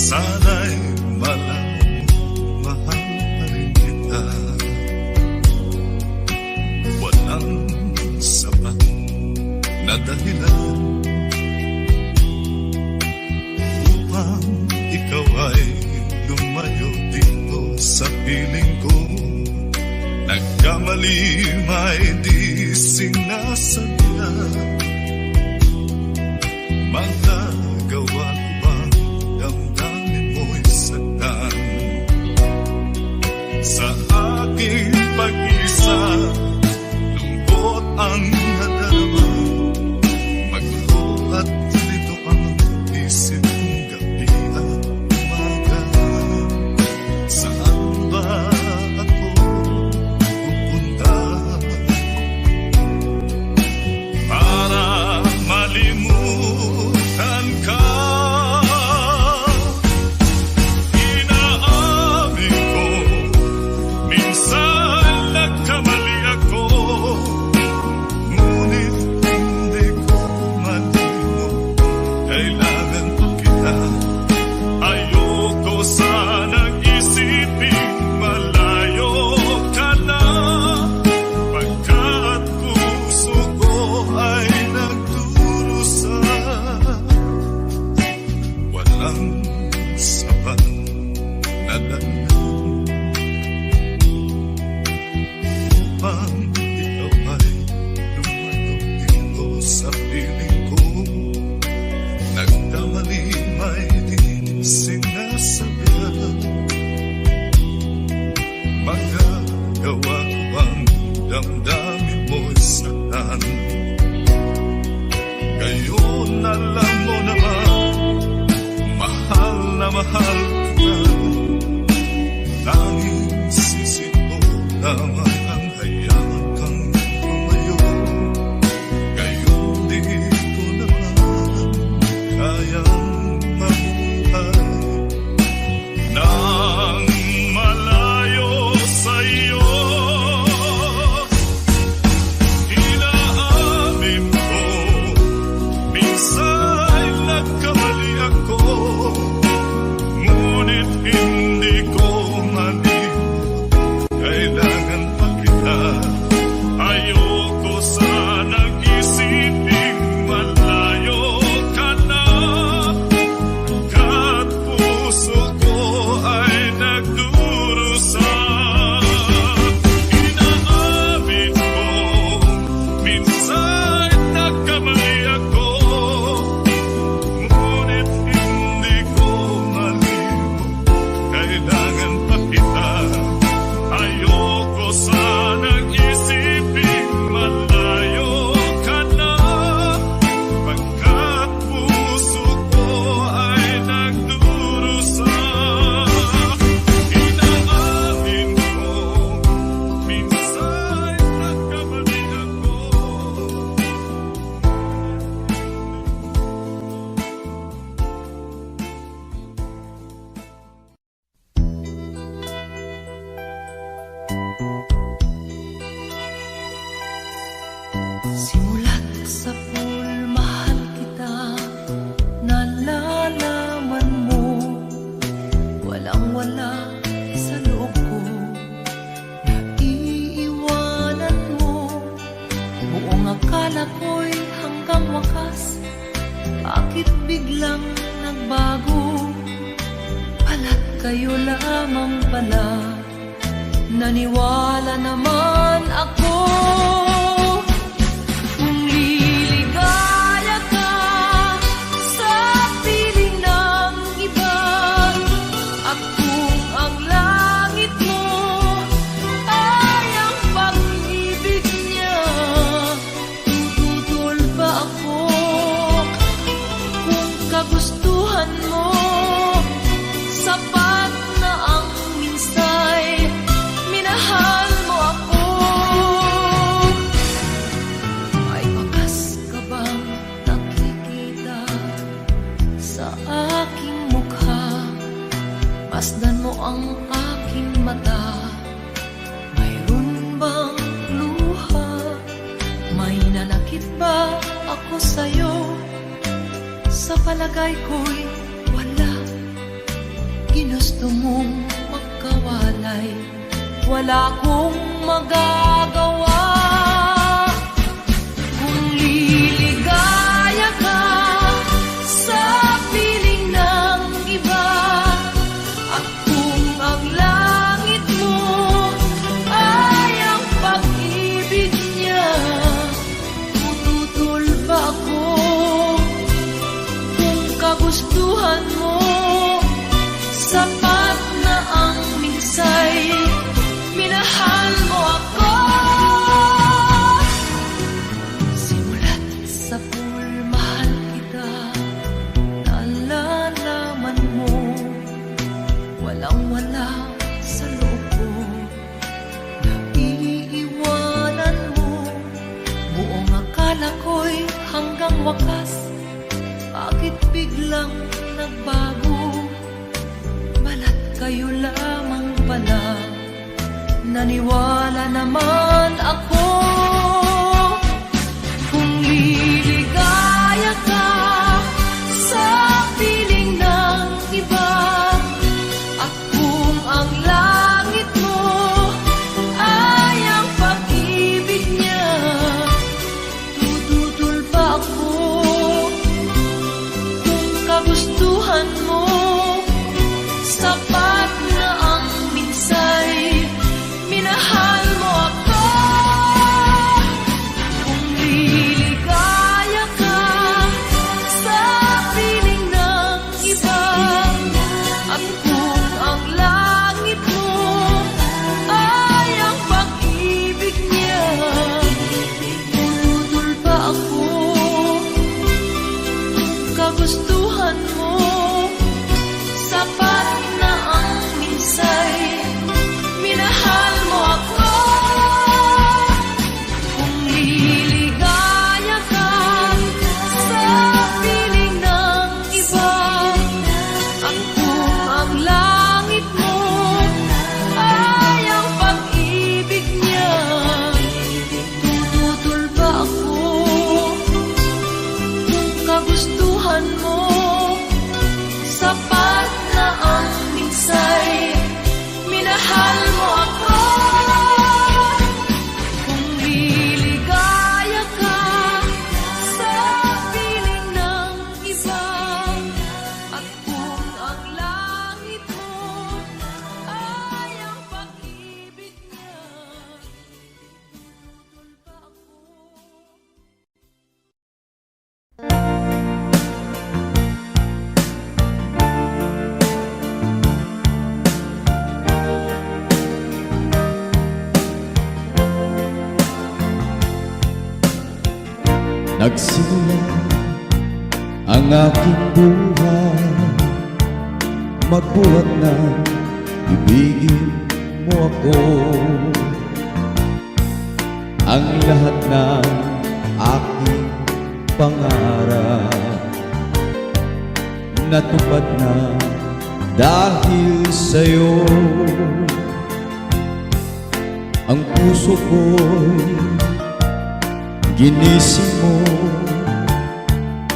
Sana'y mahal pa rin kita. Walang sapat na dahilan upang ikaw ay lumayo dito sa piling ko. Nagkamali may di sinasadya. Magagawa ko bang damdamin mo'y sagdan? Sa aking pag-isa, lungkot ang nadarama. Magulo at lito ang isip kong gabi at umaga. Saan ba ako pupunta para malimutan ka? Inaamin ko, minsan nagkamali ako, ngunit hindi ko malino. Kailangan ko kita. Ayoko sanang isipin malayo ka na, pagkat puso ko ay nagdurusa. Walang sapat na dahilan upang ikaw ay lumayo dito sa piling ko. Nagkamali may di sinasabihan. Magagawa ko bang damdamin mo'y saktan? Ngayon alam mo naman, mahal na mahal kita. Tanging sisi ko lamang ang hayaan kang lumayo. Ngayon di ko naman kayang mabuhay nang malayo sa'yo. Inaamin ko, minsan nagkamali ako, ngunit hindi ko malino. Kailangan pa kita. Ayoko sanang isipin malayo ka na, pagkat puso ko ay nagdurusa. Inaamin ko, minsan nagkamali ako, ngunit hindi ko malino. Kailangan pa kita. Ayoko sanang isipin malayo ka na, pagkat puso ko ay nagdurusa. Inaamin ko, minsan nagkamali ako. Simulat sa pool, mahal kita. Nalalaman mo, walang-wala sa loob ko. Naiiwanan mo, buong akala ko'y hanggang wakas. Bakit biglang nagbago? Pala't kayo lamang pala. Naniwala naman ako. Kung liligaya ka sa piling ng iba, at kung ang langit mo ay ang pag-ibig niya, tututol ba ako? Kung kagustuhan mo, sapat na ang minsay minahal mo ako. May bakas ka bang nakikita sa aking mukha? Masdan mo ang aking mata. Mayroon bang luha? May nanakit ba ako sa'yo? Sa palagay ko'y wala. ginusto mong magkawalay, wala akong magagawa. Kung liligaya ka sa piling ng iba, at kung ang langit mo ay ang pag-ibig niya, tututol ba ako? Kung kagustuhan mo, sapat na ang minsay, minahal mo ako. Simulat sa pool, mahal kita, nalalaman mo, walang-wala sa loob ko, naiiwanan mo. Buong akala ko'y hanggang wakas, bakit biglang nagbago? Balat kayo lamang pala, naniwala naman ako. Kung liligaya ka sa piling ng iba, at kung ang langit mo ay ang pag-ibig niya, tututol ba ako? Kung kagustuhan mo, sapat na ang minsay, minahal mo ako. Kung liligaya ka sa piling ng iba, at kung ang langit mo ay ang pag-ibig niya, tututol ba ako? Kung kagustuhan mo, sapat na ang minsay, minahal mo ako. Kung liligaya ka sa piling ng iba, at kung ang langit mo ay ang pag-ibig niya, tututol ba ako? Kung kagustuhan mo, sapat na ang minsay, minahal mo ako. Kung liligaya ka sa piling ng iba, at kung ang langit mo ay ang pag-ibig niya, tututol ba ako? Nagsimula ang aking buhay, magbuhat na ibigin mo ako. Ang lahat ng aking pangarap natupad na dahil sa'yo. Ang puso ko'y ginising mo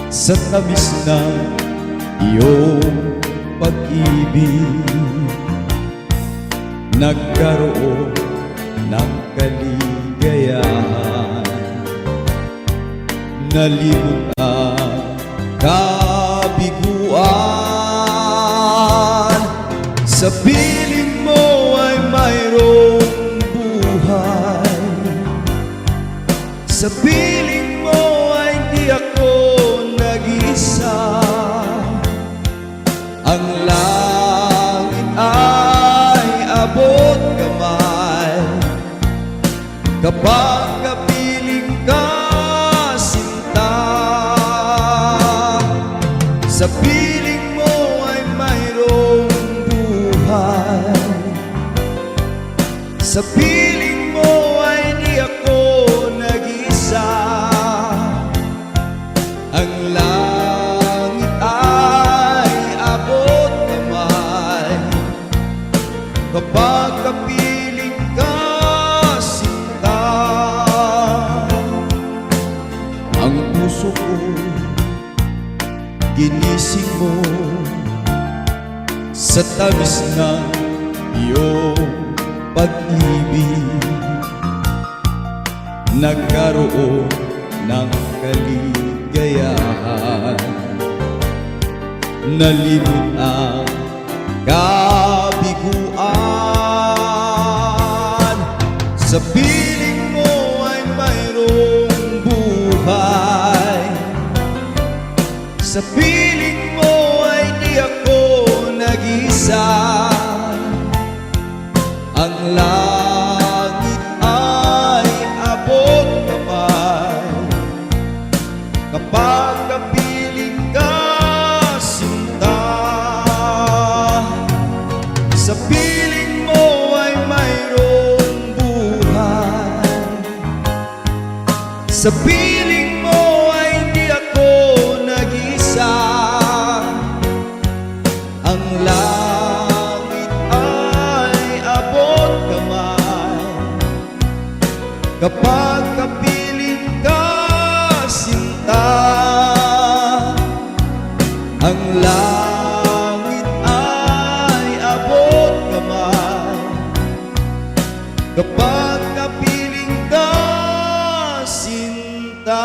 sa tamis ng iyong pag-ibig. Nagkaroon ng kaligayahan, nalimot ang kabiguan. Sa piling mo ay mayroong buhay, sa piling mo ay di ako nag-isa. Ang langit ay abot kamay kapag kapiling ka, sinta. Sa piling mo ay mayroong buhay, sa piling mo ay di ako nag-isa. Ang langit ay abot kamay kapag kapiling ka, sinta. Ang puso ko ginising mo sa tamis ng iyong pag-ibig. Nagkaroon ng kaligayahan, nalimot ang kabiguan. Sa piling mo ay mayroong buhay, sa piling mo ay di ako nag-isa. Ang langit ay abot kamay kapag kapiling ka, sinta. Sa piling mo ay mayroong buhay, sa piling mo ay di ako nag-isa. Ang langit ay abot kamay kapag kapiling ka, sinta. Ang langit ay abot kamay kapag kapiling ka, sinta.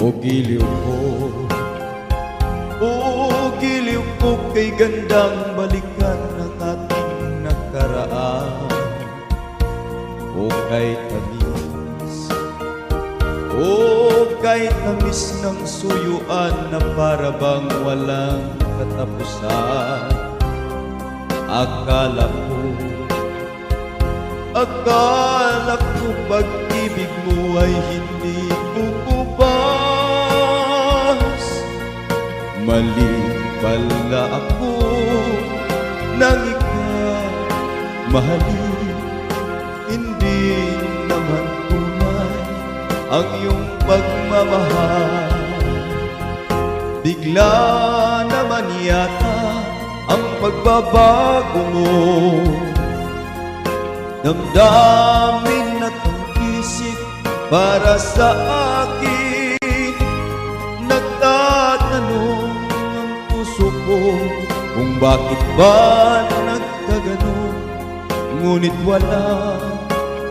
O giliw ko, o giliw ko, kay gandang balikan ng ating nakaraan. O kay tamis ng suyuan na para bang walang katapusan. Akala ko pag-ibig mo ay hindi bububas. Mali pala ako nang ikaw mahalin. Hindi naman tunay ang iyong pagmamahal. Bigla naman yata ang pagbabago mo. Damdamin at ang isip para sa akin. Nagtatanong ang puso ko kung bakit ba nagkaganon. Ngunit wala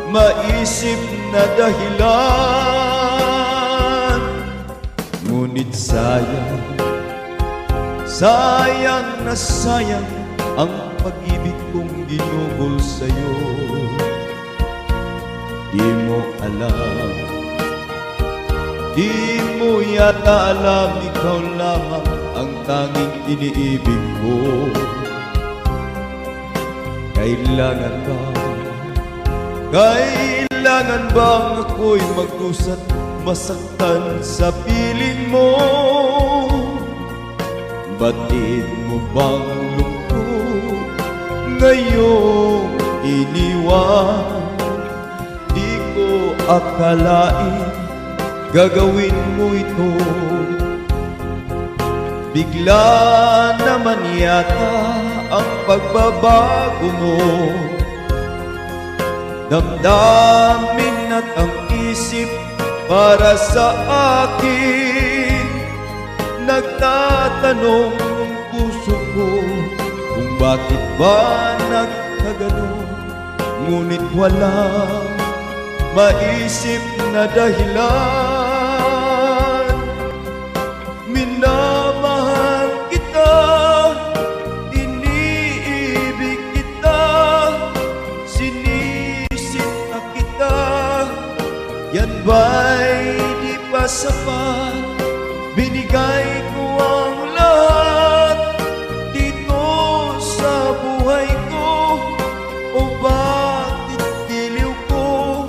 maisip na dahilan. Ngunit sayang na sayang ang pag-ibig kong ginugol sa'yo. Di mo alam, di mo yata alam, ikaw lamang ang tanging iniibig ko. Kailangan bang ako'y magdusa't masaktan sa piling mo? Batid mo bang lungkot ngayong iniwan? Di ko akalain gagawin mo ito. Bigla naman yata ang pagbabago mo. Damdamin at ang isip para sa akin. Nagtatanong ang puso ko kung bakit ba nagkaganon. Ngunit walang maisip na dahilan. Minamahal kita, iniibig kita, sinisinta kita. Yan ba'y di pa sapat? Binigay ko ang lahat dito sa buhay ko. O bakit giliw ko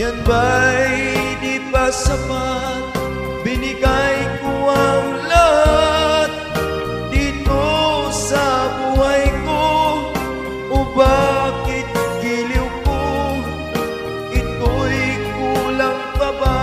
yan ba'y di pa sapat? Binigay ko ang lahat dito sa buhay ko. O bakit giliw ko? Ito'y kulang pa ba?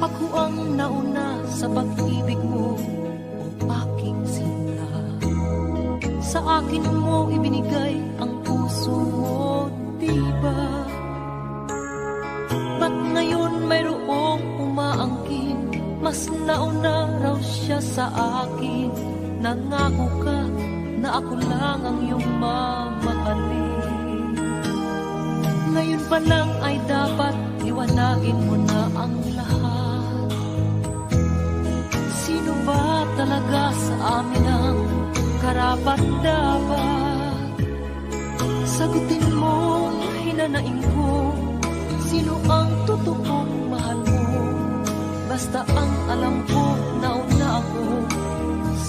Ako ang nauna sa pag-ibig mo, o aking sinta. Sa akin mo ibinigay ang puso mo, diba? Ba't ngayon mayroong umaangkin? Mas nauna raw siya sa akin. Nangako ka na ako lang ang iyong mamahalin. Ngayon pa lang ay dapat liwanagin mo na ang lahat. Sino ba talaga sa amin ang karapat-dapat? Sagutin mo, hinanaing ko, sino ang totoong mahal mo? Basta ang alam ko, nauna ako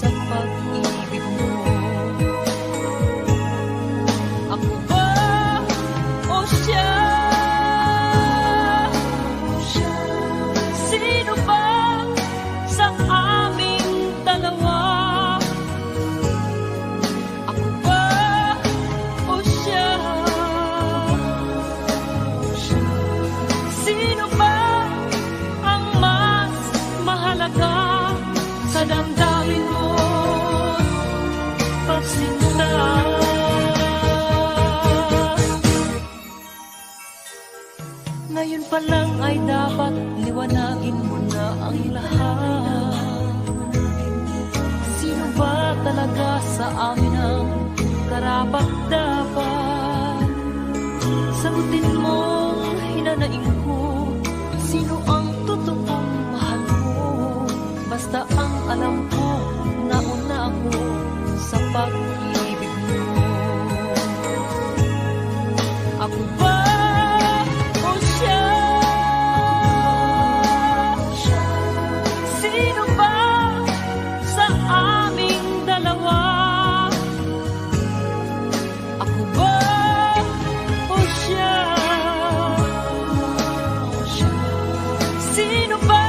sa pag-ibig mo. Ako ba o siya? Sino ba sa aming dalawa? Ako ba o siya? Sino ba ang mas mahalaga sa damdamin mo? Pagsinta. Ngayon pa lang ay dapat liwanagin mo na ang lahat. Sino ba talaga sa amin ang karapat-dapat? Sagutin mo, hinanaing ko, sino ang totoong mahal mo? Basta ang alam ko, nauna ako sa pag-ibig mo. Ako ba o siya? Sino ba sa aming dalawa? Ako ba o siya? Sino ba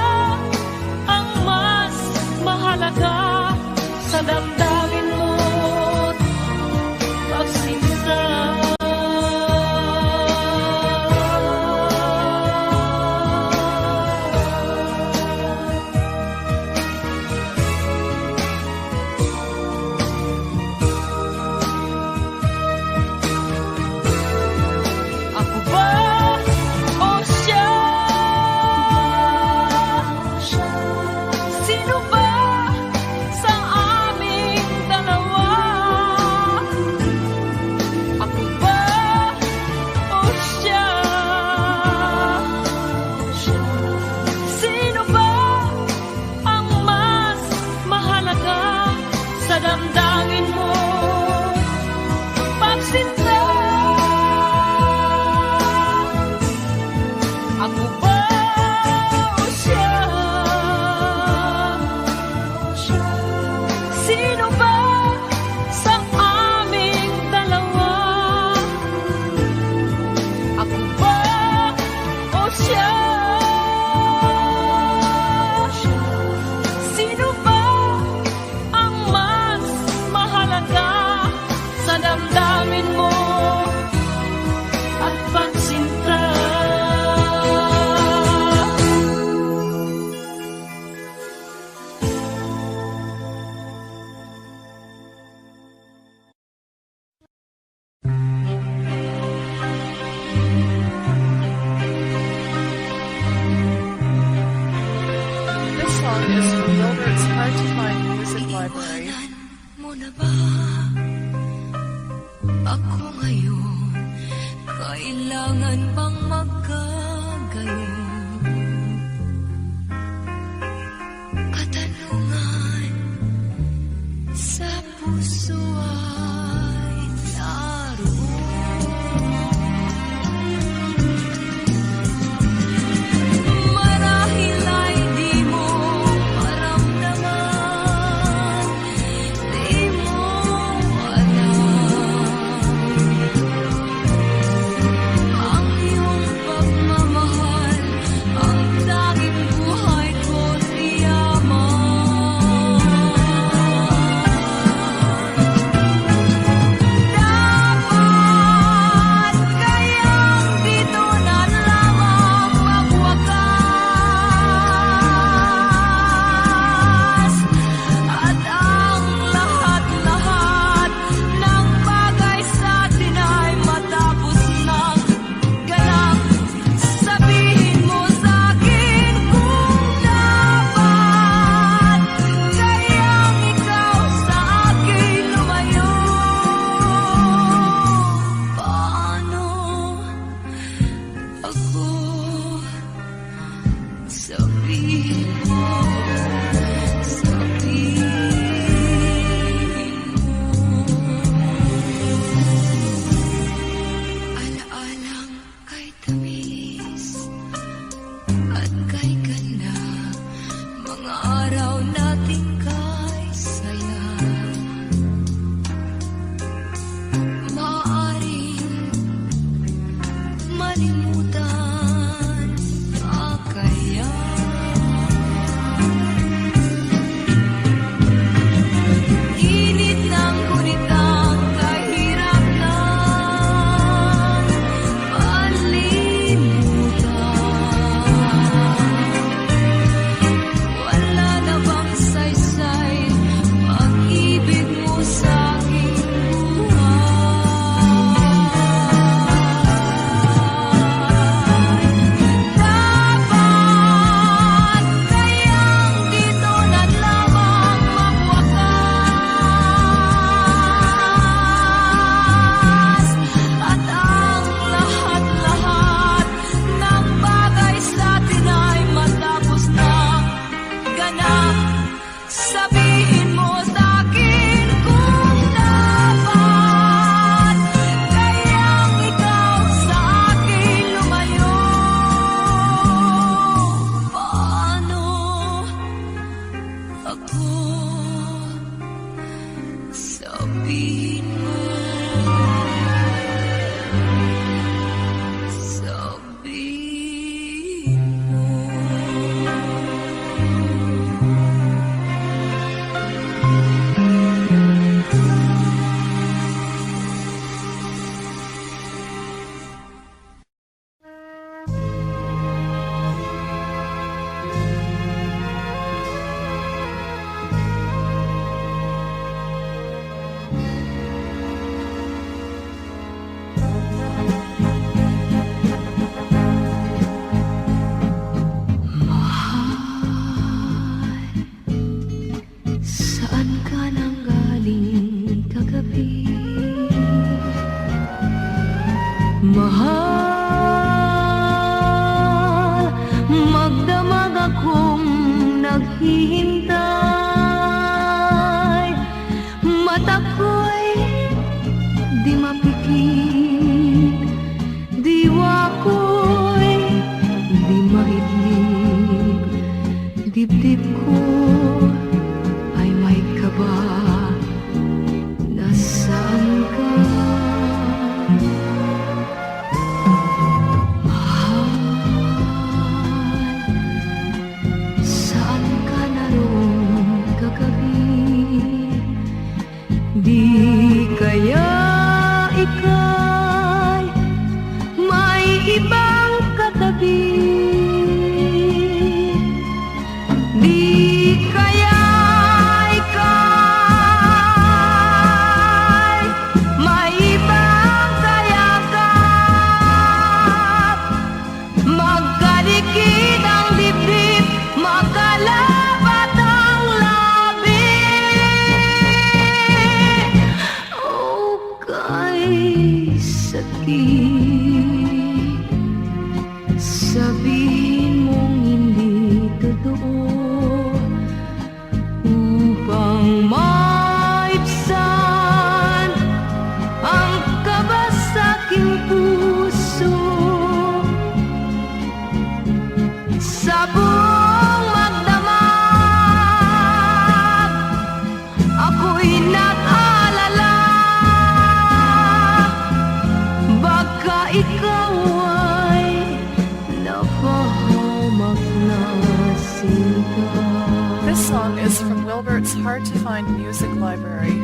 ang mas mahalaga sa damdamin mo? Pagsinta. Ako ba o siya? Sino ba sa aming dalawa? Ako ba o siya? Sino ba ang mas mahalaga sa damdamin mo? Pagsinta. Ako ba o siya? Sino ba sa aming dalawa? Ako ba o siya? Sino ba ang mas mahalaga sa damdamin mo at pagsinta? This song is from Gilbert's Hard to Find Music Library. Iiwanan mo na ba ako ngayon? Kailangan bang magkagayon? Mahal, magdamag akong naghihintay. Mata ko'y di mapikit, diwa ko'y di maidlip. Dibdib ko ay may kaba, nasaan ka? Saan ka naroon kagabi? Di kaya ika'y may ibang katabi? Di kaya ika'y may ibang kayakap? Magkalikid ang dibdib, magkalabat ang labi. O kay sakit, sabihin mong hindi totoo, upang maibsan ang kaba sa aking puso. Sa buong magdamag, ako'y nag-alala. Baka ikaw ay napahamak na sinta. This song is from Wilbert's Hard to Find Music Library.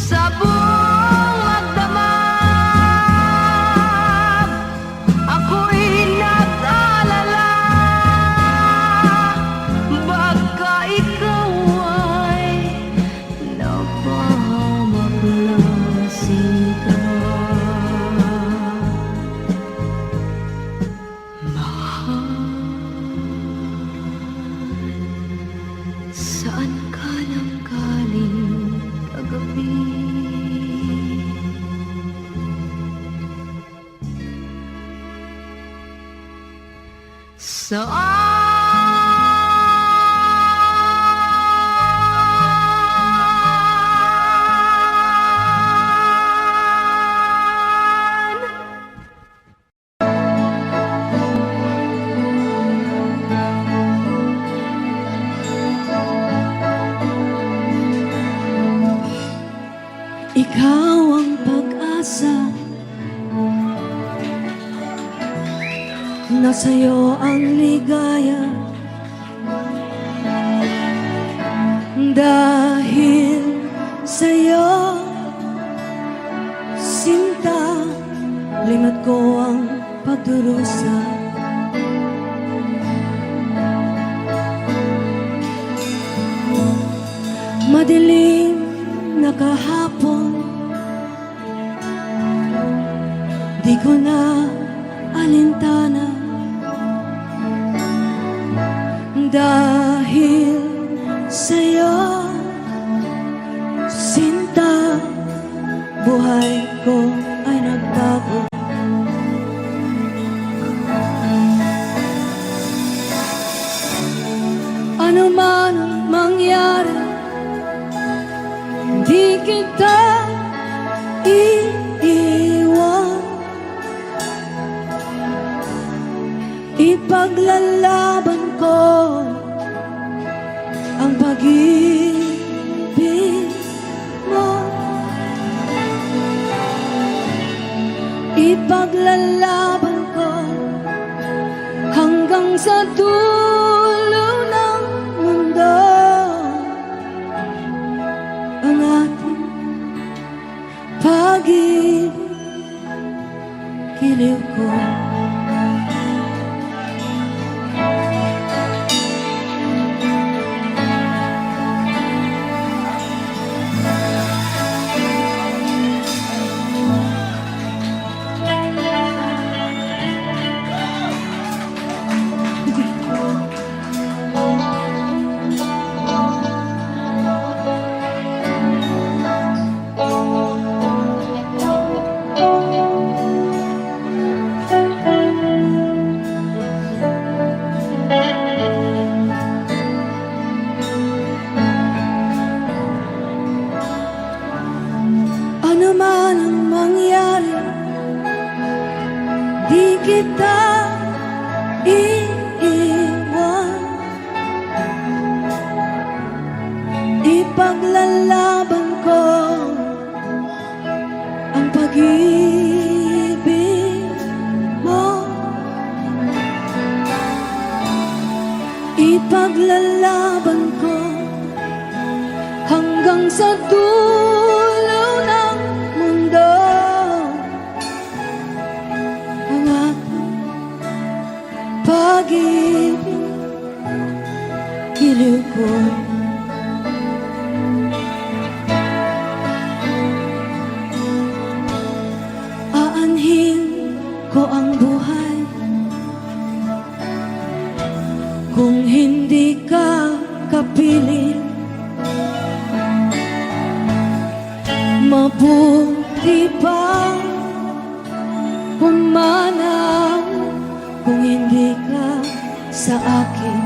Sa buong magdamag, ako'y nag-alala. Baka ikaw ay napahamak na sinta. Mahal, saan ka nang galing kagabi? Saan? Ikaw ang pag-asa, nasa'yo ang ligaya. Dahil sa'yo, sinta, limot ko ang pagdurusa. Madilim na kahapon, di ko na alintana. Dahil sa'yo, sinta, buhay ko ay nagbago. Ano man ang mangyari, di kita iiwan. Ipaglalaban ko ang pag-ibig mo. Ipaglalaban ko hanggang sa dulo ng mundo ang ating pag-ibig, giliw ko. kita iiwan. Ipaglalaban ko ang pag-ibig mo. Ipaglalaban ko hanggang sa dulo ng mundo ang ating pag-ibig, giliw ko. Aanhin ko ang buhay kung hindi ka kapiling. Mabuti pang pumanaw kung hindi ka sa akin.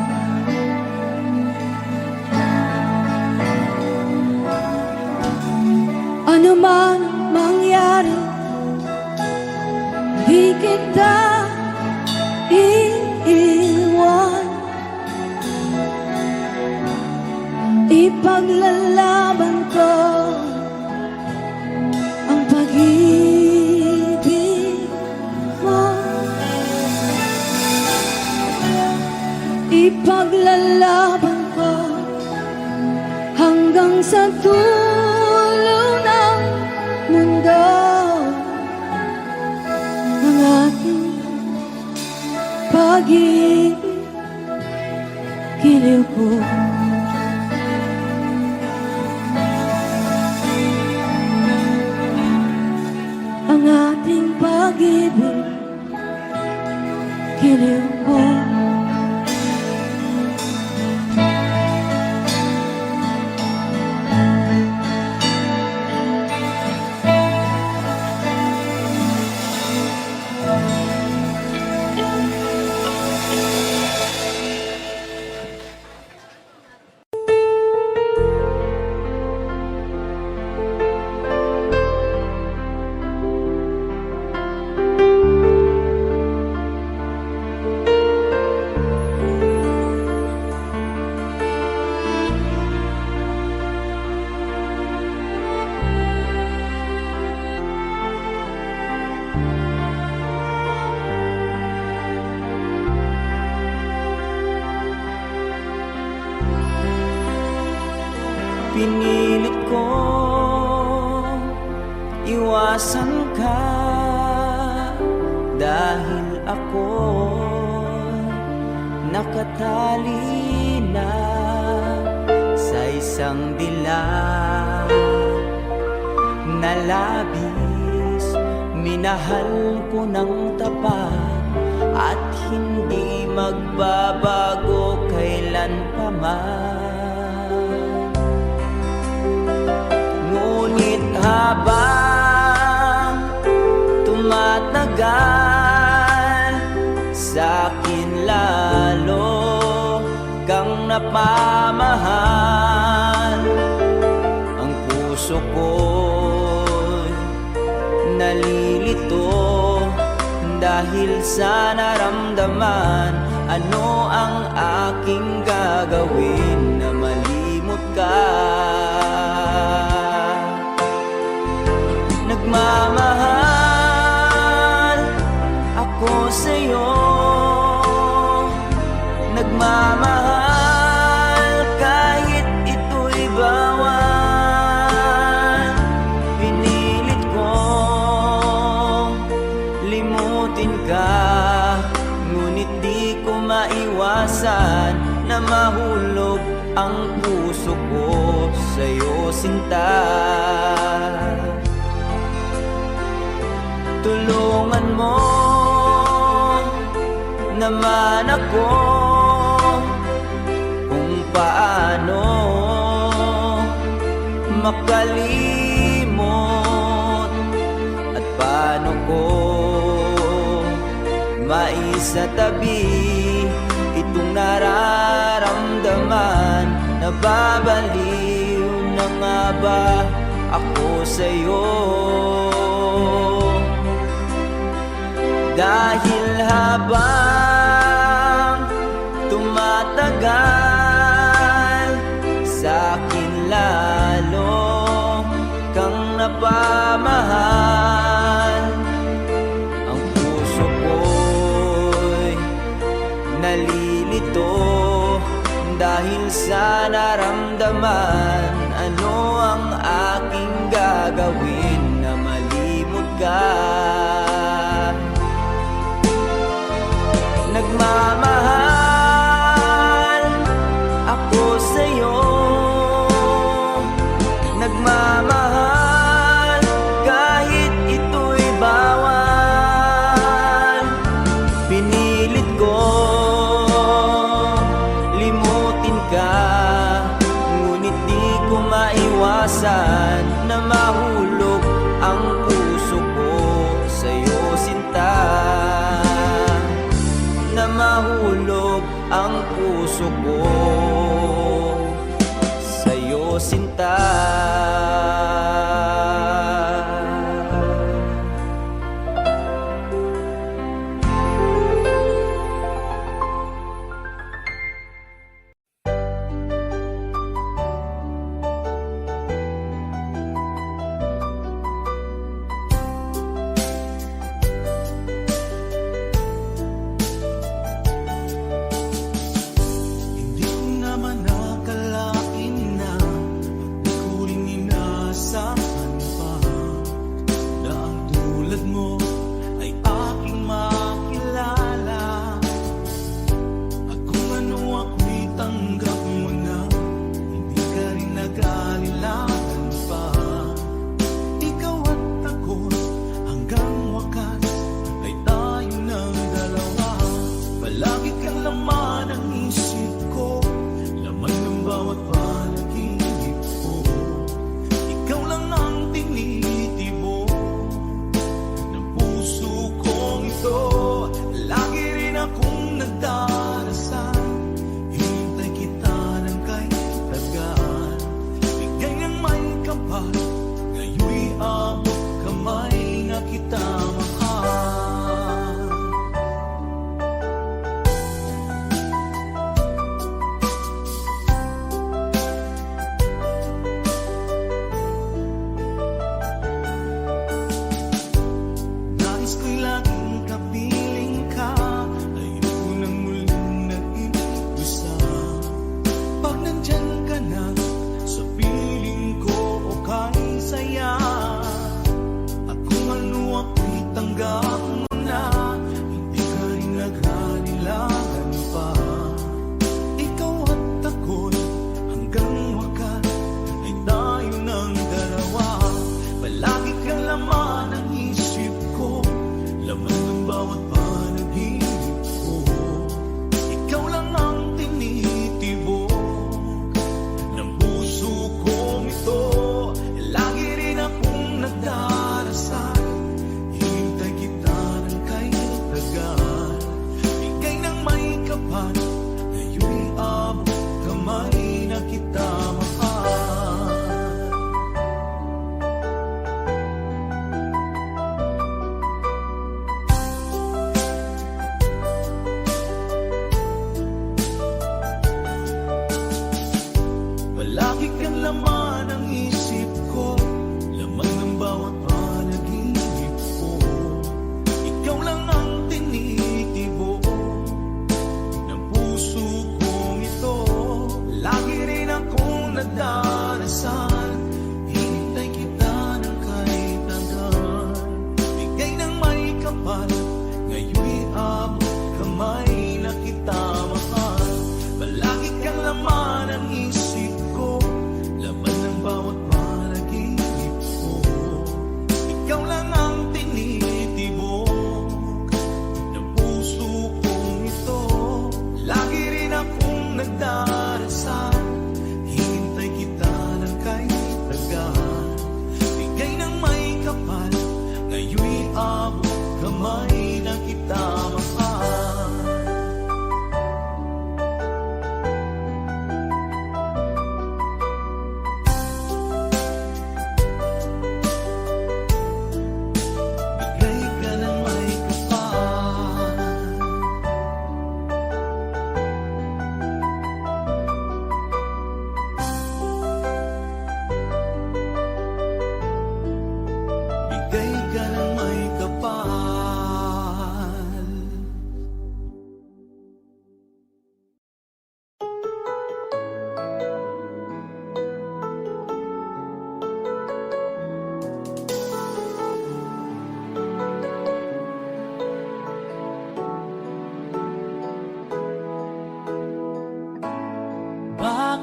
Ano man mangyari, di kita iiwan. Ipaglalaban ko ang pag-ibig mo. Ipaglalaban ko hanggang sa dulo ng mundo ang ating pag-ibig, giliw ko. Ang ating pag-ibig, giliw ko. Pinilit ko iwasan ka dahil ako nakatali na sa isang dilag na labis. Minahal ko ng tapat at hindi magbabago kailan pa man. Ngunit habang tumatagal, sa'kin lalo kang napamahal. Ang puso ko'y nalilito dahil sa naramdaman. Ano ang aking gagawin na malimot ka? Nagmamahal ako sa'yo, nagmamahal kahit ito'y bawal. Pinilit kong limutin ka, ngunit di ko maiwasan na mahulog ang puso ko sa'yo, sinta. Tulungan mo naman ako kung paano makalimot at paano ko maisatabi itong nararamdaman. Nababaliw na nga ba ako sa'yo? Dahil habang tumatagal, sa'kin lalo kang napamahal. Ang puso ko'y nalilito dahil sa naramdaman. Ano ang aking gagawin na malimot ka? Nagmamahal ako sa'yo, nagmamahal kahit ito'y bawal. Pinilit ko limutin ka, ngunit di ko maiwasan na mahulog ang puso ko sa'yo, sinta. Na mahulog ang puso ko sa'yo, sinta. Hindi ko naman akalain na di ko rin inaasahan pa na ang tulad mo ay aking makilala. At kung ano ako'y tanggap mo na, hindi ka rin nag-aalilangan pa. Ikaw at ako hanggang wakas ay tayo ng dalawa. Palagi kang laman ng isip ko, laman ng bawat panaginip ko. Ikaw lang ang tinitibo ng puso kong ito. Lagi rin akong nagdarasal, hinintay kita ng kahit tagal. Bigay ng may kapal, ngayon'y abot kamay na kita mahal. Nais ko'y laging kapiling ka, ayoko nang muling nag-iisa. Pag nandyan ka na sa piling ko, okay saya. At kung ano ako'y tanggap mo na, hindi ka rin nag-aalilangan pa. Ikaw at ako'y hanggang wakas ay tayo ng dalawa. Palagi kang laman ng isip ko, laman ng bawat panaginip ko. Ikaw lang ang tinitibok ng puso kong ito. Lagi rin akong nagdarasal, hinintay kita ng kahit tagal. Bigay ng may kapal, ngayon'y abot kamay na kita mahal. Palagi kang laman ng isip ko, laman ng bawat panaginip ko. Ikaw lang ang tinitibo ng puso kong ito. Lagi rin akong nagdarasal, hinintay kita ng kahit tagal. Bigay ng may kapal, ngayon'y abot kamay na kita mahal. Palagi kang laman ng isip ko, laman ng bawat panaginip ko. Ikaw lang ang tinitibok ng puso kong ito. Lagi rin akong nagdarasal, hinintay kita ng kahit tagal. Bigay ng may kapal, ngayon'y abot kamay na kita mahal. Bigay ka ng may kapal.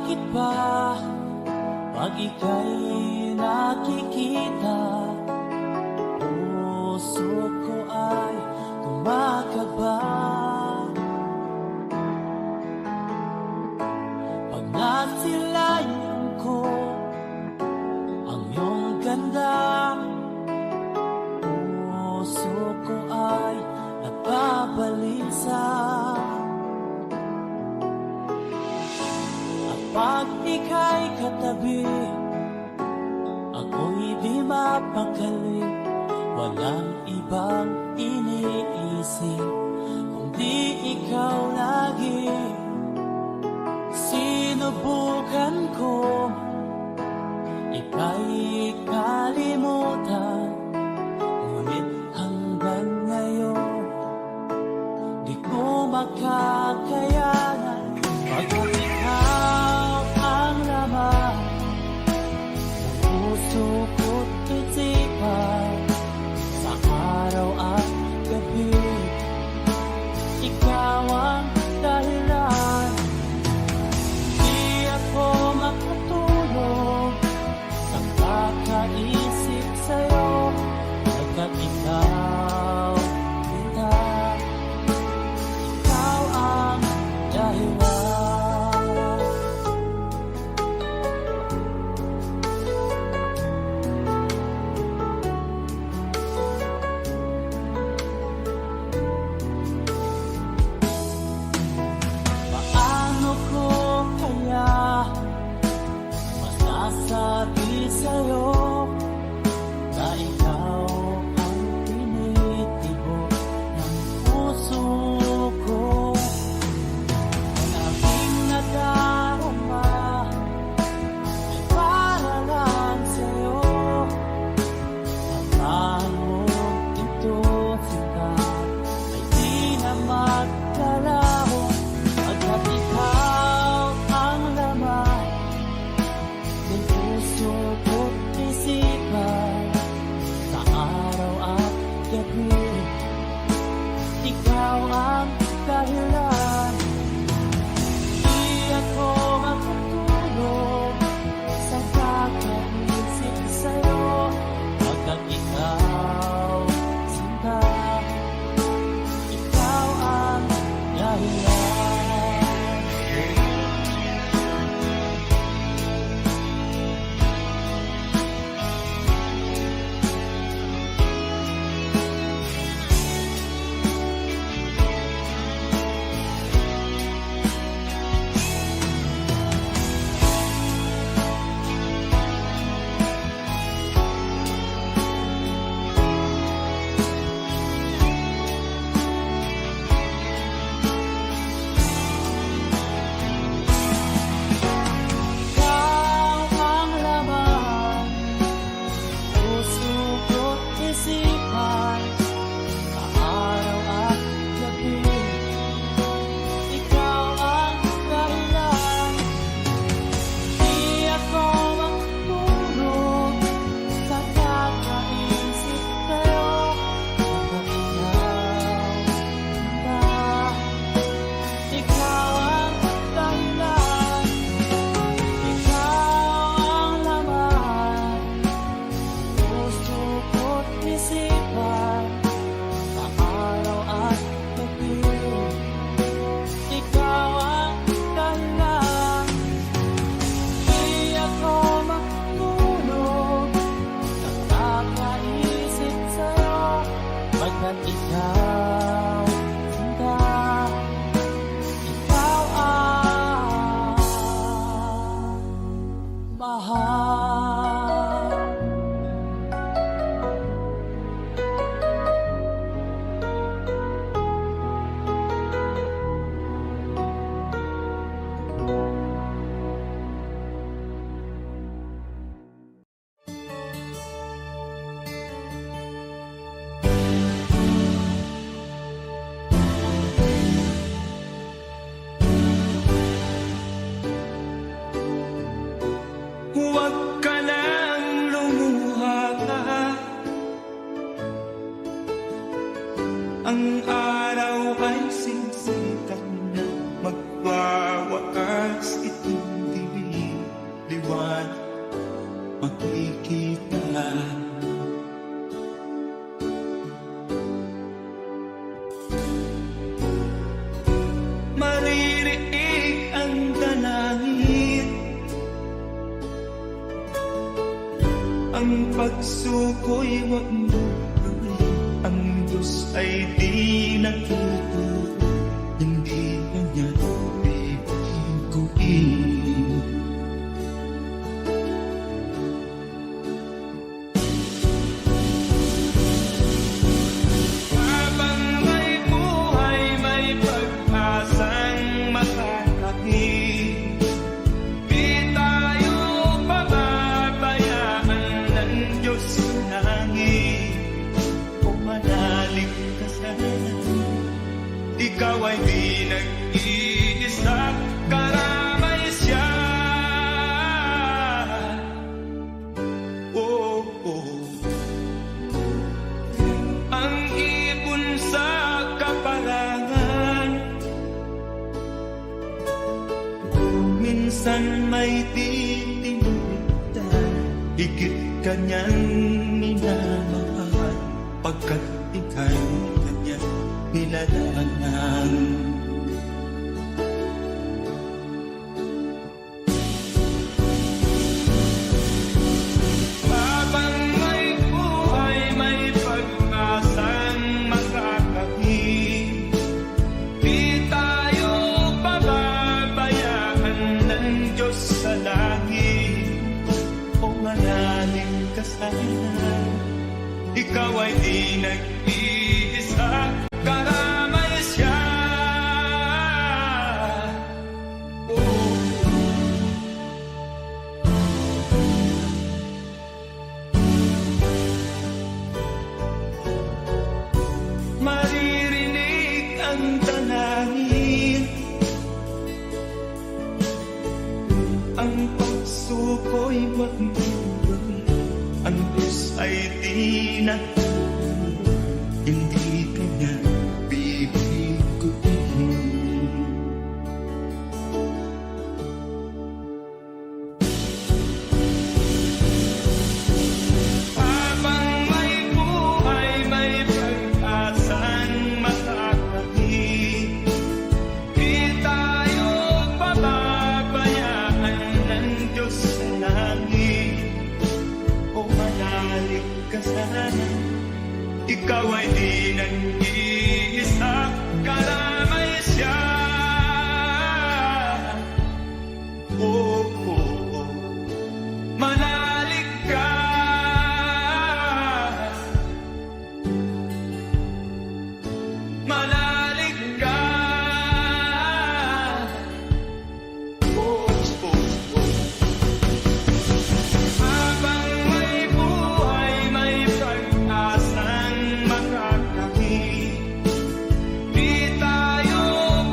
Bakit ba pag ika'y nakikita, puso ko ay kumakaba? Pag nasilayan ko ang iyong ganda, puso ko ay nagbabalisa. Pag ika'y katabi, ako'y di mapakali. Walang ibang iniisip kundi ikaw lagi. Sinubukan ko ika'y kalimutan, ngunit hanggang ngayon di ko makakayanan. Pagkat ikaw ang laman ng puso ko't isipan, sa araw at gabi ikaw ang dahilan. Di ako makatulog sa kakaisip sa'yo, pagkat ikaw kita, ikaw ang dahilan. Masasabi sa'yo na ikaw ang tinitibok ng puso ko. Ang aking nadarama ay para lang sa'yo. Amahan mo ito sila ay di na magkalaho, pagkat ikaw ang laman ng puso ko't isipan, sa araw at gabi ikaw ang dahilan. Di ako makatulog sa kakaisip sa'yo, pagkat ikaw sinta, ikaw ang dahilan. Pagkat ikaw sinta, ikaw ang mahal. Huwag ka lang lumuha, ang araw ay sisikat na, magwawakas itong dilim. makikita. Maririig ang dalangin, ang pagsuko'y wag mo gawin. Ang Diyos ay di natututo, hindi kanya bibiguin. Habang may buhay, may pag-asang makakakit. Di tayo pababayaan ng Diyos sa langit. Kung manalig ka sana, ikaw ay di nag-iisa, karamay siya. Oh, oh. Ang ibon sa kaparangan, minsan may titimutan. Higit kanyang minamahal, pagkat ika'y kanyang nilalangan. Habang may buhay, may pag-asang makakakit. Di tayo pababayaan ng Diyos sa langit. O manalig ka sana, ikaw ay di nag-iisa, karamay siya. Oh. Maririnig ang dalangin, ang pagsuko'y wag mo gawin. Ang Diyos ay di natututo, hindi kanya bibiguin. Habang may buhay, may pag-asang makakakit. Di tayo pababayaan ng Diyos sa langit. O manalig ka sana, ikaw ay di nag-iisa, karamay siya. Oh, oh, oh. Manalig ka, manalig ka. Oh, oh, oh. Habang may buhay, may pag-asang makakakit. Di tayo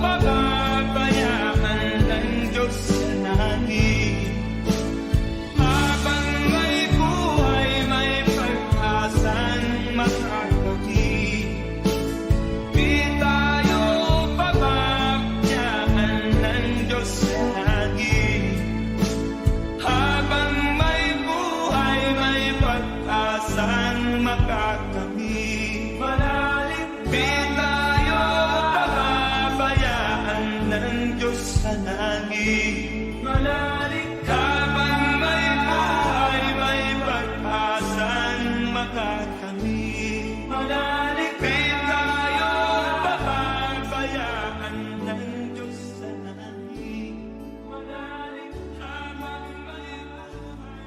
pababayaan ng Diyos sa langit. Habang may buhay, may pag-asang makakakit. Di tayo pababayaan ng Diyos sa langit. Habang may buhay, may pag-asang makakamit. Manalig, di tayo pababayaan ng Diyos sa langit. Manalig, habang may buhay, may pag-asang makakamit. Manalig, di tayo pababayaan ng Diyos sa langit. Manalig, habang may buhay,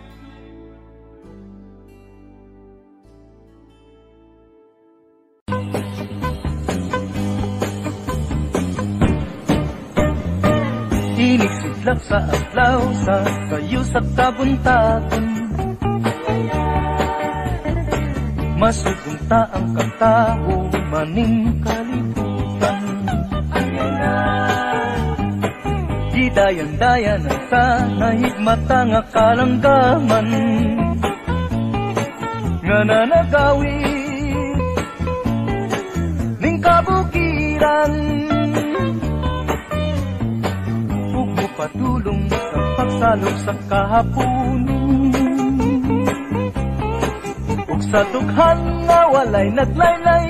Inisidlak sa adlaw sa kayo sa kabuntagon. Masugunta ang katao maning kalibutan. Gidayan-dayan ang sanahigmata nga kalanggaman nga nanagawit ning kabukiran. Ug mo padulong sa pagsalog sa kahaponon. Sa dughan nga walay naglaylay,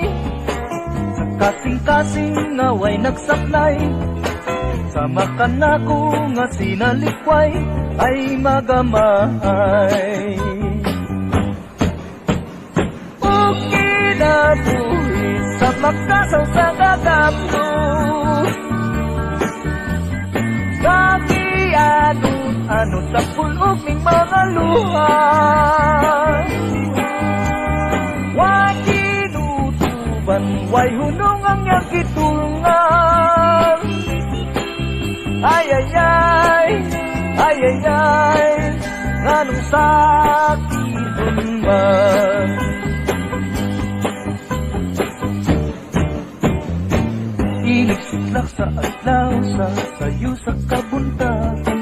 sa kasing-kasing nga way nagsaklay, sama ka na ko nga sinalikway ay magamay. O kinabuhi sa magkasaw sa gagapno, ano sa pulog ning mga luha, wa kinutuban, way hunong ang iyang kitulungan. Ay ay ay, ay ay ay, nganong sakit man. Inigsiklak sa adlaw sa sayo sa kabuntagan,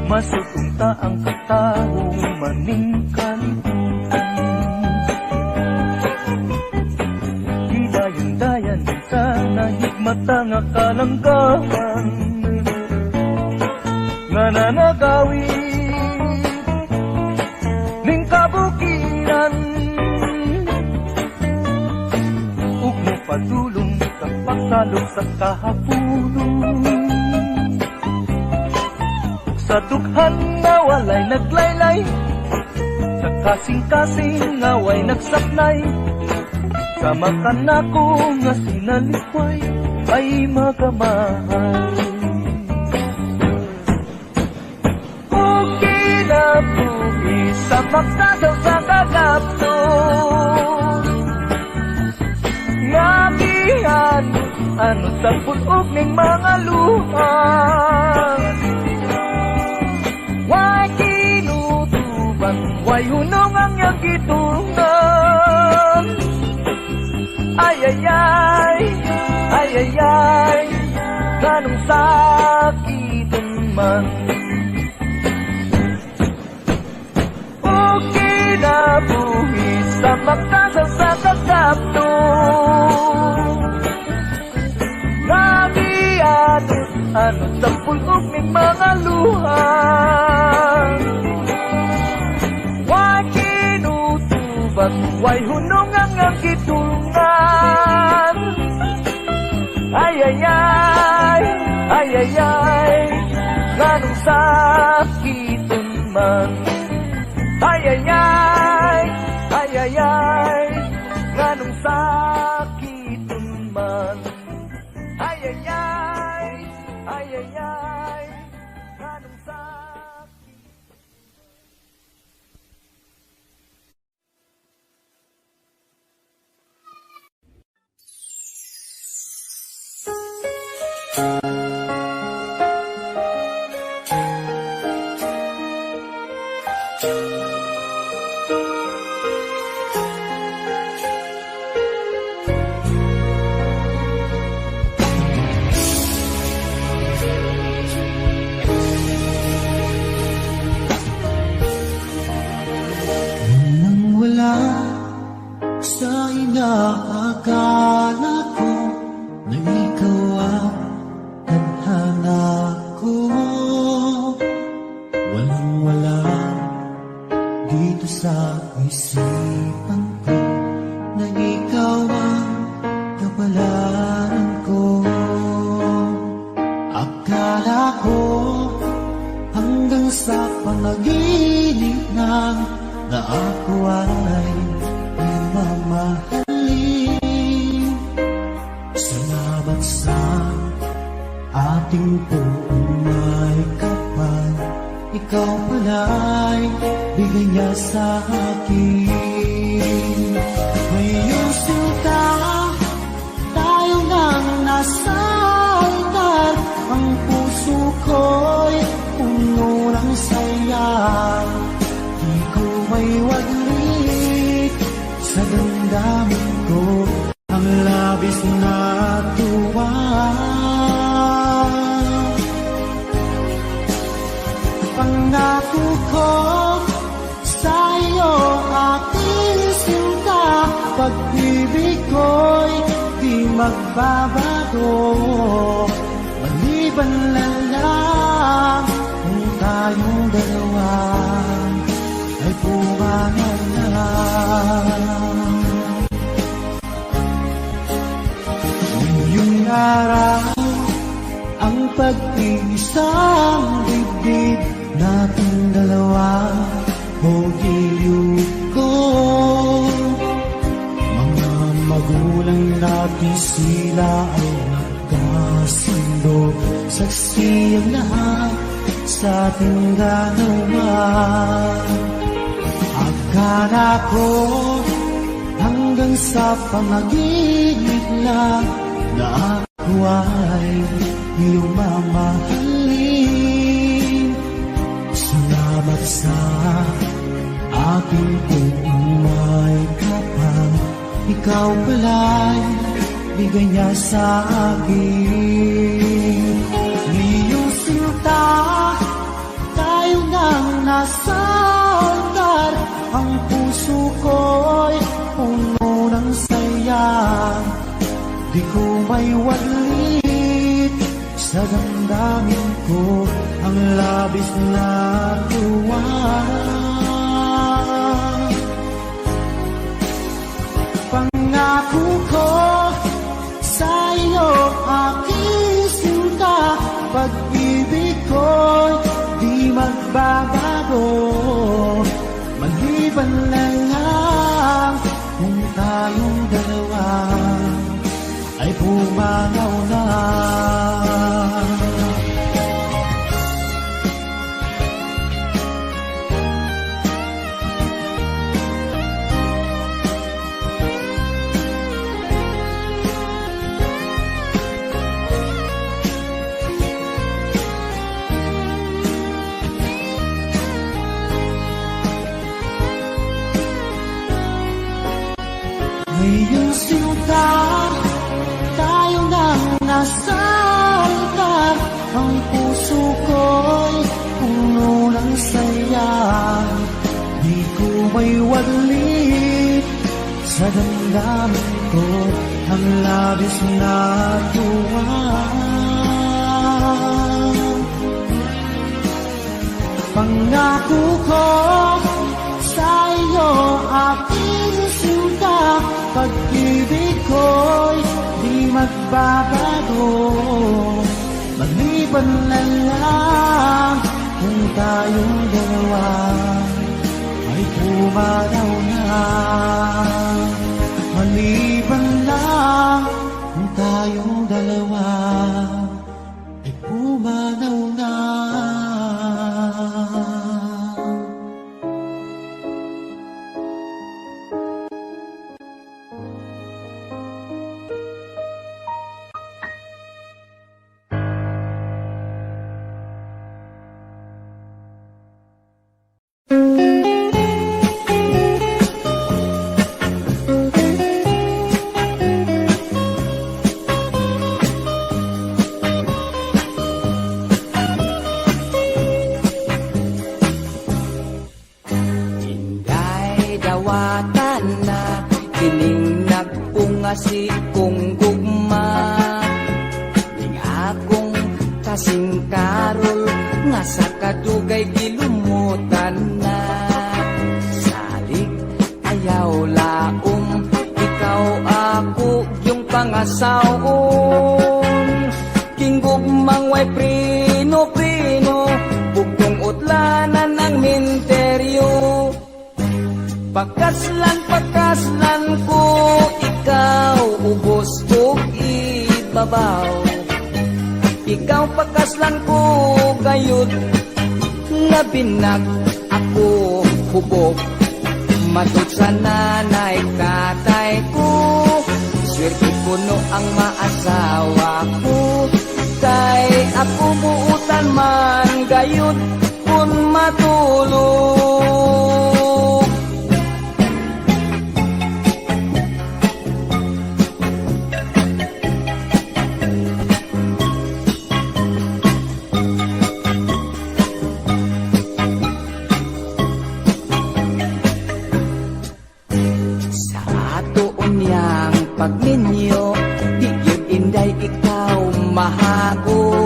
masusunta ang katao maning kalibutan. Hidayan-dayan sa nahigmata nga kalanggahan, nga nanagawid ning kabukiran, ug mo padulong sa pagsalong sa kahapunon. Sa dughan nga walay naglaylay, sa kasing-kasing nga way nagsaklay, sama ka na ko nga sinalikway ay magamahal. O kinabuhi sa magkasaw sa kagapno, nga gihan ano sa pulog ning mga luha, way kinutuban, way hunong ang iyang kitulungan. Ay ay ay, ay ay ay, ganong sakitan man. O kinabuhi sa magkasaw sa kagapno, nagianot ano sa pulog ning mga luha, way kinutuban, way hunong ang iyang kitulungan. Ay ay ay, ay ay ay, ganong sakitan man. Ay ay ay, ay ay ay, ganong sakitan man. Ay ay ay, ay ay ay, ganong sakit. Wala sa inaakala ko na ikaw ang tadhana ko. Walang-wala dito sa isipan ko na ikaw ang kapalaran ko. Akala ko hanggang sa panaginip na ako ay mamahalin. Salamat sa ating may kapal, ikaw pala'y bigay niya sa akin. Ngayong sinta, tayo nang nasa altar, ang puso ko'y puno ng saya. May waglit sa damdamin ko, ang labis na tuwa. Pangako ko sa iyo, aking sinta, pag-ibig ko'y di magbabago. Maliban na lang kung tayong dalawa pumanaw na. Ngayong araw, ang pag-iisang dibdib nating dalawa o giliw ko. Mga magulang natin sila ay nagkasundo, saksi ang lahat sa ating ganawa. Akala ko hanggang sa panaginip lang na ako ay iyong mamahalin. Salamat sa aking puumay kapag ikaw pala'y bigay niya sa akin. Iyong sinta, tayo nang nasa altar. Ang puso ko'y puno ng saya. Di ko may walit sa damdamin ko ang labis na tuwa. Pangako ko sa iyo aking sinta, pag-ibig ko'y di magbabago. Maliban lang kung tayong dalawa ay pumanaw na. Ngayong sinta, tayo nang nasa altar. Ang puso ko'y puno ng saya. Di ko may walit sa damdamin ko ang labis na tuwa. Pangako ko sa iyo aking sinta, pag-ibig ko'y di magbabago. Maliban lang kung tayong dalawa ay pumanaw na. Maliban lang kung tayong dalawa ay pumanaw na. Si kong gugma ning akong kasing karol nga sa kadugay gilumutan na. Salig ayaw laom, ikaw ako yung pangasawon. King gugmang way prino-prino, bugtong utlanan ng minteryo. Pakaslan ko ikaw, ubos o ibabaw. Ikaw pakaslan ko gayud, nabinag ako hubog. Matod sa nanay katay ko, swerte ko no ang maasawa ko. Kay ako buutan man gayud kung matulog. Pagninyo, di yun inday ikaw mahago.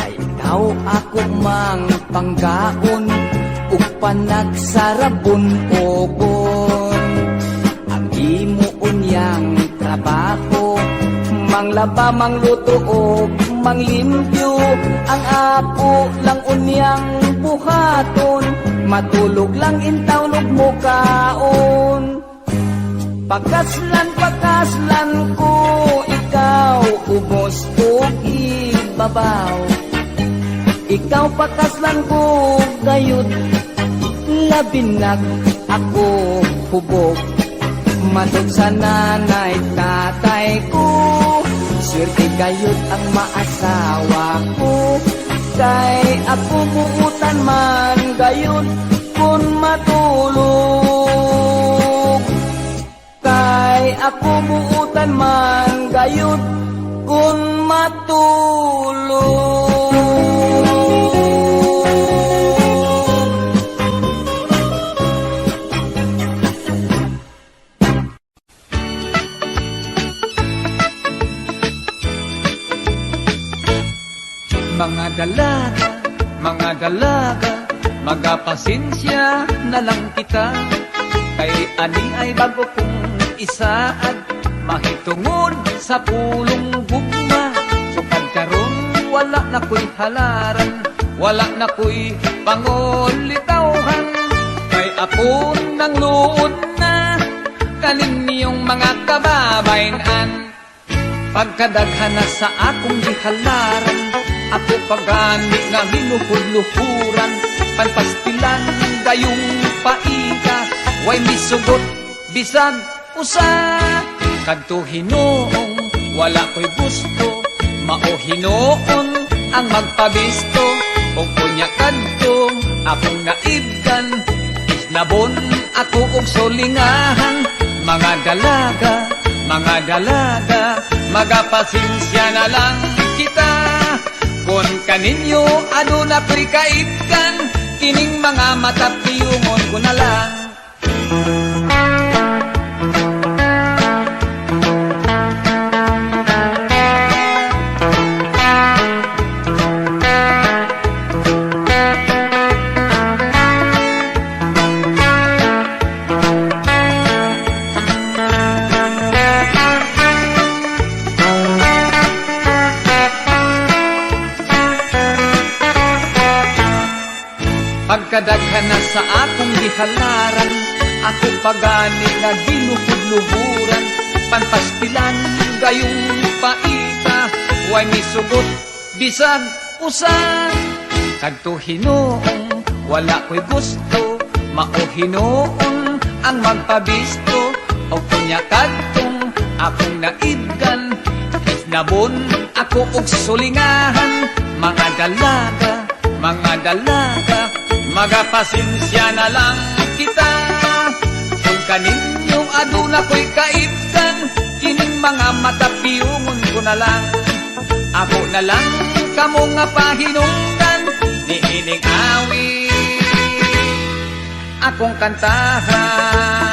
Ay ikaw ako mang panggaon, ug panagsarabon ogon. Ang imo unyang trabaho, manglaba, mangluto o manglimpyo. Ang ako lang unyang buhaton, matulog lang intawnog mo kaon. Pagkaslan ko, ikaw ubos o ibabaw. Ikaw pakaslan ko gayud, labinag ako hubog. Matod sa nanay tatay ko, swerte gayud ang maasawa ko. Kay ako buutan man gayud kun matulog. Kay ako buutan man gayud kun matulog. Mga dalaga, magapasensya na lang kita. Kay ani ay bago kong isaad, mahitungod sa pulong gugma. Sukad karon wala na ko'y halaran, wala na ko'y pangulitawhan. Kay apon ng luod na kaninyong mga kababayan. Pagkadaghan na sa akong gihalaran, ako pagani nga minuhud-luhuran. Panpastilan gayong paika, way misugot bisag usa. Kadto hinoong wala ko'y gusto, mao hinoon ang magpabisto. O kunya kadto akong naibgan, isnabon ako og solingahan. Mga dalaga, magapasensya na lang kita. Kung kaninyo aduna ko'y kaibgan, kining mga matapiyungon ko na lang. Pagkadaghan na sa akong gihalaran, ako pagani nga ginuhud-luhuran. Panpastilan gayong paita, way misugot bisag usa. Kadto hinoong wala ko'y gusto, mao hinoon ang magpabisto. O kunya kadtong akong naibgan, isnabon ako og sulingahan. Mga dalaga, magapasensya na lang kita. Kung kaninyong aduna ko'y kaibgan, kining mga matapiyungon ko na lang. Ako na lang kamo nga pahinungdan, niining awit akong kantahan.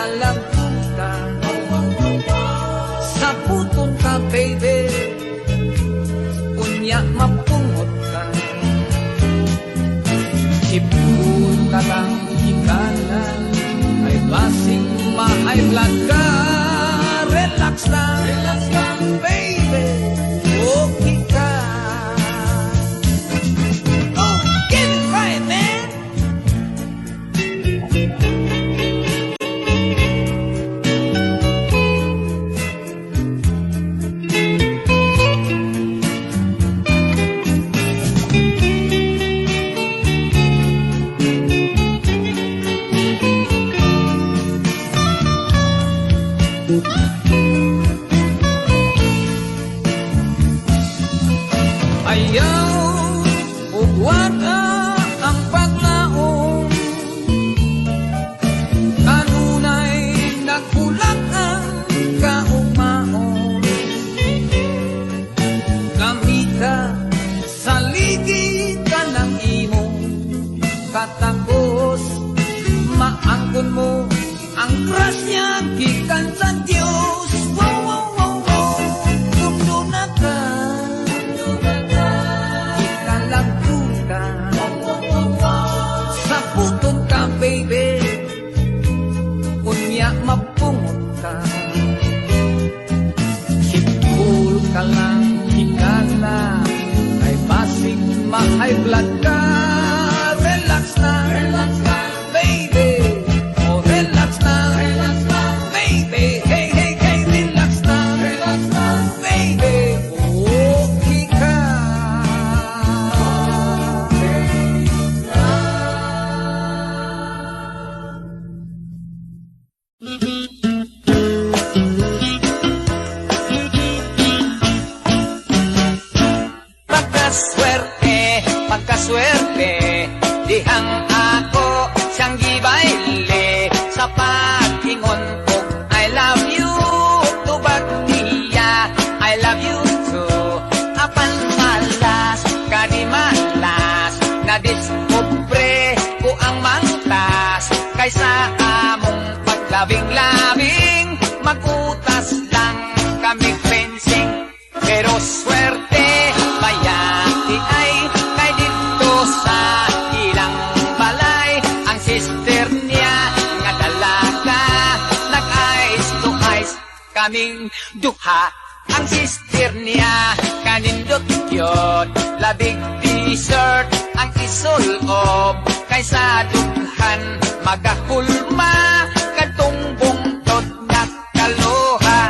kalabutan. Sa puton ka, baby, unya mapungot ka. Ipun ka lang ikanan, ay basing ma-high blood ka. Relax lang, baby, okay ka. Oh, get it right, man. Ayaw ugwata ang paglaong, kanunay nagkulang ang kaugmaon. Kamita sa ligid ka ng imong katapos, maangkon mo ang grasya gikan sa Diyos. Wow, wow, wow, wow, kumdo na ka. Sa puton ka, baby, unya mapungot ka. Hipul ka lang, hikala, ay basing ma-high blood ka. Relax lang, baby, oh relax lang, baby, hey, hey, hey, relax lang, baby, okay ka. Pagkaswerte, dihang ako siyang gibayle sa pag-ingon ko, I love you, tubag niya, I love you too. Apan malas, kadi malas, nadiskubre ko ang mantas, kaysa among paglabing-labing, magutas lang kami fencing. Pero swerte, bayati ay kay dito sa ilang balay, ang sister niya nga dalaga, nag-ice to ice kaming duha. Ang sister niya kanindot yun, labig dessert ang isulob, kaysa dughan magahulma kadtong bungtod na kaluha.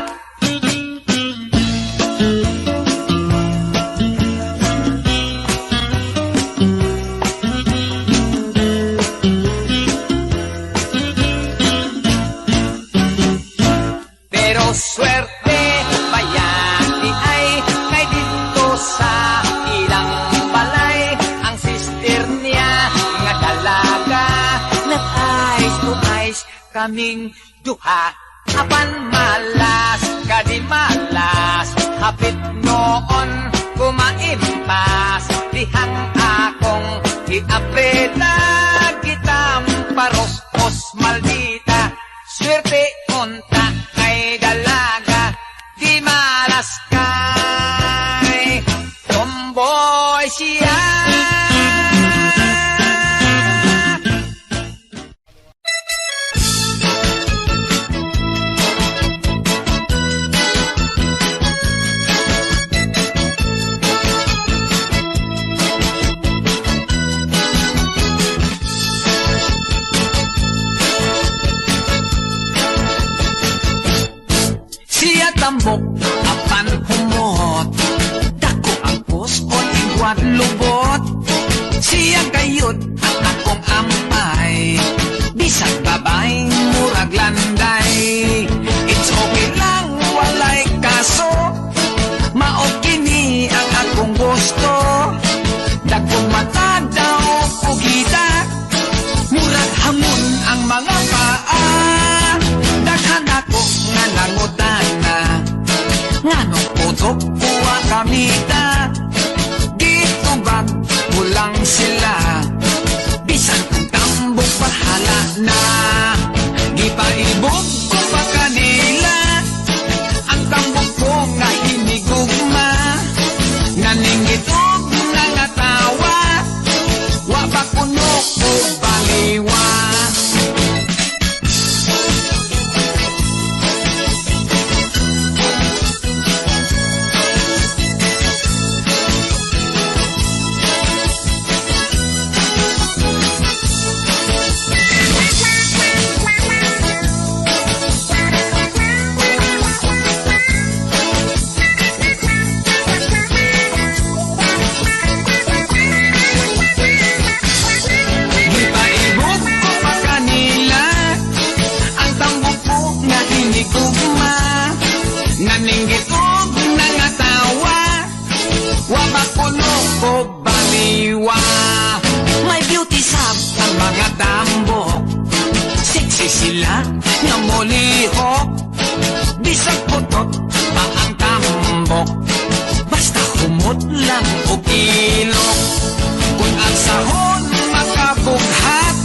Pero swerte, bayani ay kay dito sa ilang balay, ang sister niya nga dalaga, nag-ice to ice kaming duha. Apan malas, kadi malas, hapit noon kumaimpas, dihang akong iapeta, kitang paros-os maldita. Swerte unta kay dalaga, di malas kay tomboy siya. Siya tambok, apan humot, dako ang puspon, igwat lubot. Siya gayod, ang akong ampay, bisag babay, murag landay. It's okay lang, walay kaso, maot kini ang akong gusto. Dakong mata daw, kugita, murag hamon ang mga paa. Daghan ako nga nangutana, ngano putok kuha kamita. Dito bag kulang sila, bisan ang tambok bahala na. Di pa Gipaibog ko pa kanila ang tambok ko nga hinigugma, naningitog nga tawa, wa ba kuno ko baliwa. Gipaibog ko pa kanila ang tambok ko nga hinigugma, naningitog nga tawa, wa ba kuno ko baliwa. May beauty sab ang mga tambok, sexy sila nga molihok, bisag putot pa ang tambok, basta humot lang o ilok. Kung ang sahon makabughat,